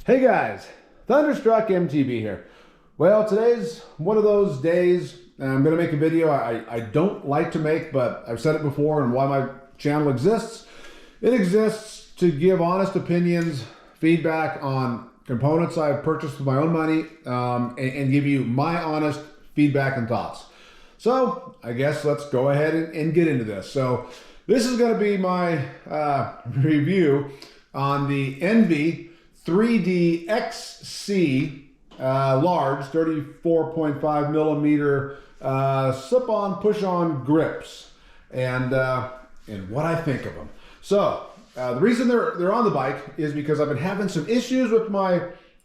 Hey guys, Thunderstruck MTB here. Well, today's one of those days, and I'm going to make a video I don't like to make, but I've said it before and why my channel exists. It exists to give honest opinions, feedback on components I've purchased with my own money, and give you my honest feedback and thoughts. So I guess let's go ahead and get into this. So this is going to be my review on the ENVE 3D XC large 34.5 millimeter slip-on push-on grips, and what I think of them. So the reason they're on the bike is because I've been having some issues with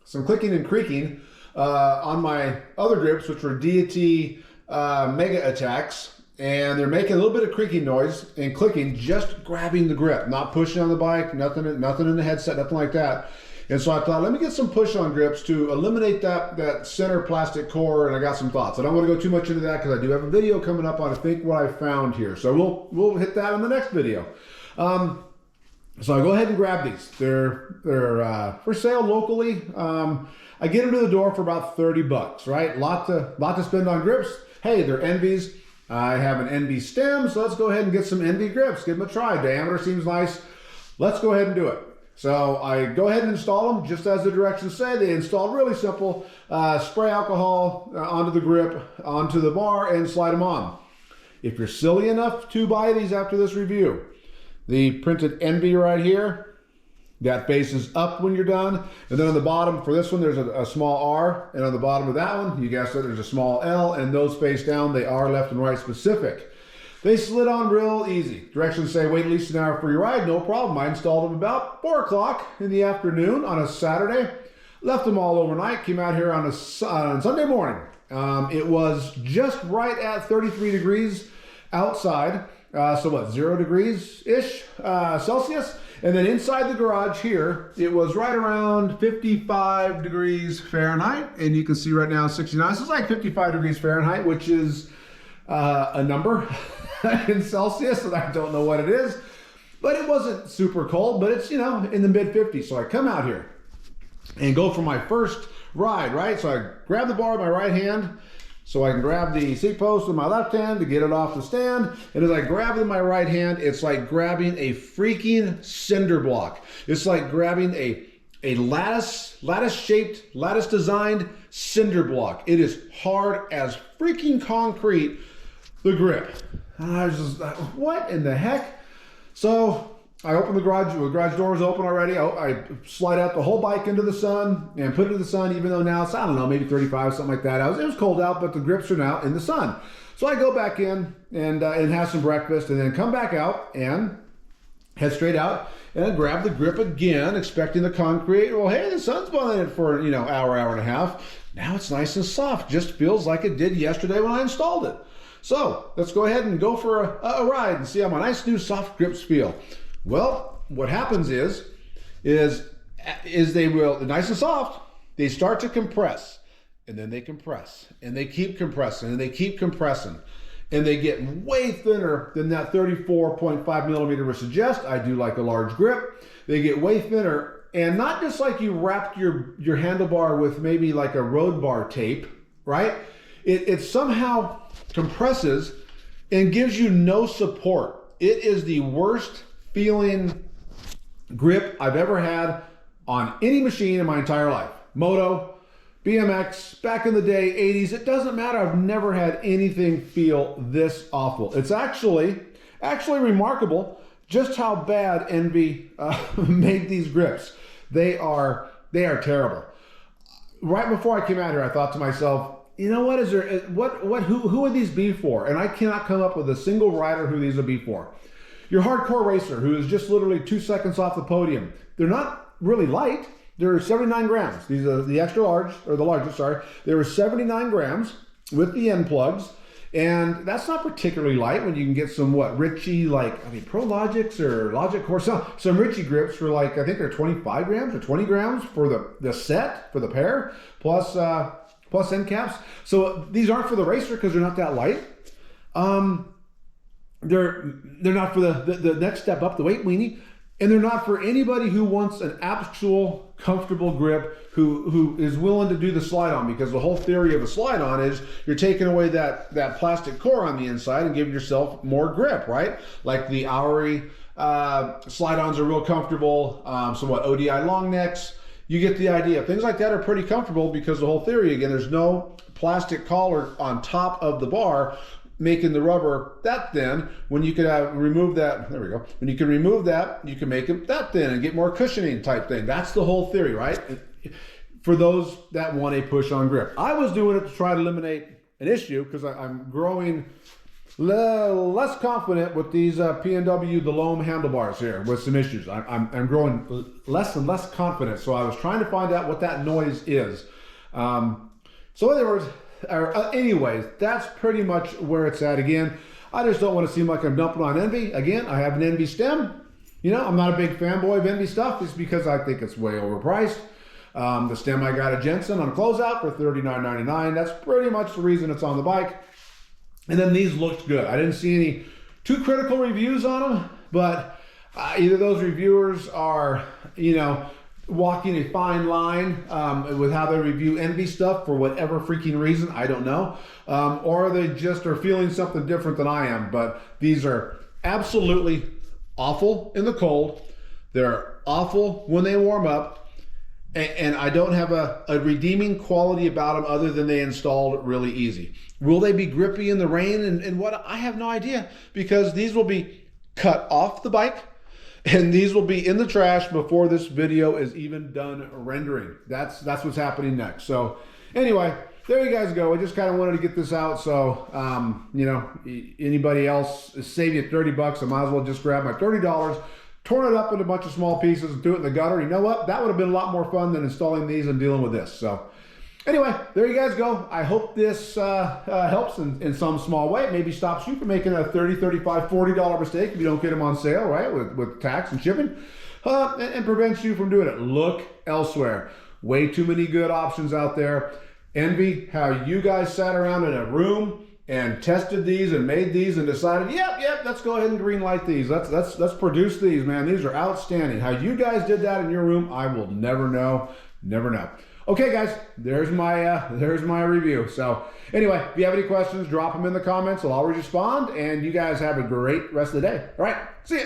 some clicking and creaking on my other grips, which were Deity Mega Attacks, and they're making a little bit of creaking noise and clicking just grabbing the grip, not pushing on the bike, nothing in the headset, nothing like that. And so I thought, let me get some push-on grips to eliminate that center plastic core, and I got some thoughts. I don't want to go too much into that because I do have a video coming up on I think what I found here. So we'll hit that in the next video. So I go ahead and grab these. They're for sale locally. I get them to the door for about 30 bucks, right? Lot to spend on grips. Hey, they're ENVEs. I have an ENVE stem, so let's go ahead and get some ENVE grips. Give them a try. Diameter seems nice. Let's go ahead and do it. So I go ahead and install them just as the directions say. They installed really simple. Spray alcohol onto the grip, onto the bar, and slide them on. If you're silly enough to buy these after this review, the printed ENVE right here, that faces up when you're done. And then on the bottom, for this one, there's a small R. And on the bottom of that one, you guessed it, there's a small L. And those face down, they are left and right specific. They slid on real easy. Directions say wait at least an hour for your ride, no problem. I installed them about 4 o'clock in the afternoon on a Saturday. Left them all overnight, came out here on Sunday morning. It was just right at 33 degrees outside. So what, 0 degrees-ish Celsius? And then inside the garage here, it was right around 55 degrees Fahrenheit. And you can see right now 69. So it's like 55 degrees Fahrenheit, which is a number in Celsius, and I don't know what it is, but it wasn't super cold, but it's, you know, in the mid 50s. So I come out here and go for my first ride, right? So I grab the bar with my right hand so I can grab the seat post with my left hand to get it off the stand. And as I grab it in my right hand, it's like grabbing a freaking cinder block. It's like grabbing a lattice-shaped, lattice-designed cinder block. It is hard as freaking concrete, the grip. And I was just like, what in the heck? So I open the garage door is open already. I slide out the whole bike into the sun and put it in the sun, even though now it's, I don't know, maybe 35, something like that. It was cold out, but the grips are now in the sun. So I go back in and have some breakfast and then come back out and head straight out and I grab the grip again, expecting the concrete. Well, hey, the sun's been in it for, you know, hour and a half. Now it's nice and soft. Just feels like it did yesterday when I installed it. So let's go ahead and go for a ride and see how my nice new soft grips feel. Well, what happens is they will, nice and soft, they start to compress, and then they compress, and they keep compressing, and they keep compressing, and they get way thinner than that 34.5 millimeter would suggest. I do like a large grip. They get way thinner, and not just like you wrapped your handlebar with maybe like a road bar tape, right? It somehow compresses and gives you no support. It is the worst feeling grip I've ever had on any machine in my entire life. Moto, BMX, back in the day, 80s, it doesn't matter. I've never had anything feel this awful. It's actually remarkable just how bad ENVE made these grips. They are terrible. Right before I came out here, I thought to myself, you know what, who would these be for? And I cannot come up with a single rider who these would be for. Your hardcore racer who is just literally 2 seconds off the podium. They're not really light. They're 79 grams. These are the extra large, or the largest, sorry. They were 79 grams with the end plugs. And that's not particularly light when you can get some, Ritchie, Pro Logics or Logic Core, some Ritchie grips for like, I think they're 25 grams or 20 grams for the set, for the pair, plus end caps. So these aren't for the racer because they're not that light. They're not for the next step up, the weight weenie. And they're not for anybody who wants an actual comfortable grip, who is willing to do the slide on, because the whole theory of a slide on is you're taking away that plastic core on the inside and giving yourself more grip, right? Like the Auri slide-ons are real comfortable. So what, ODI long necks, you get the idea. Things like that are pretty comfortable because the whole theory, again, there's no plastic collar on top of the bar making the rubber that thin, when you could remove that. There we go. When you can remove that, you can make it that thin and get more cushioning type thing. That's the whole theory, right? For those that want a push-on grip. I was doing it to try to eliminate an issue because I'm growing less confident with these P&W, the Loam handlebars here, with some issues. I'm growing less and less confident, so I was trying to find out what that noise is. So in other words, anyways, that's pretty much where it's at. Again, I just don't want to seem like I'm dumping on ENVE. Again, I have an ENVE stem. You know, I'm not a big fanboy of ENVE stuff just because I think it's way overpriced. The stem I got at Jensen on closeout for $39.99. That's pretty much the reason it's on the bike. And then these looked good. I didn't see any too critical reviews on them, but either those reviewers are, you know, walking a fine line with how they review ENVE stuff for whatever freaking reason, I don't know. Or they just are feeling something different than I am. But these are absolutely awful in the cold. They're awful when they warm up. And I don't have a redeeming quality about them other than they installed really easy. Will they be grippy in the rain and what? I have no idea, because these will be cut off the bike. And these will be in the trash before this video is even done rendering. That's what's happening next. So anyway, there you guys go. I just kind of wanted to get this out. So, you know, anybody else is saving 30 bucks, I might as well just grab my $30, torn it up into a bunch of small pieces and do it in the gutter. You know what? That would have been a lot more fun than installing these and dealing with this. So anyway, there you guys go. I hope this helps in some small way. Maybe stops you from making a $30, $35, $40 mistake if you don't get them on sale, right, with tax and shipping, and prevents you from doing it. Look elsewhere. Way too many good options out there. Envy how you guys sat around in a room and tested these and made these and decided, yep, let's go ahead and green light these. Let's produce these, man. These are outstanding. How you guys did that in your room, I will never know. Never know. Okay, guys, there's my review. So anyway, if you have any questions, drop them in the comments. I'll always respond, and you guys have a great rest of the day. All right, see ya.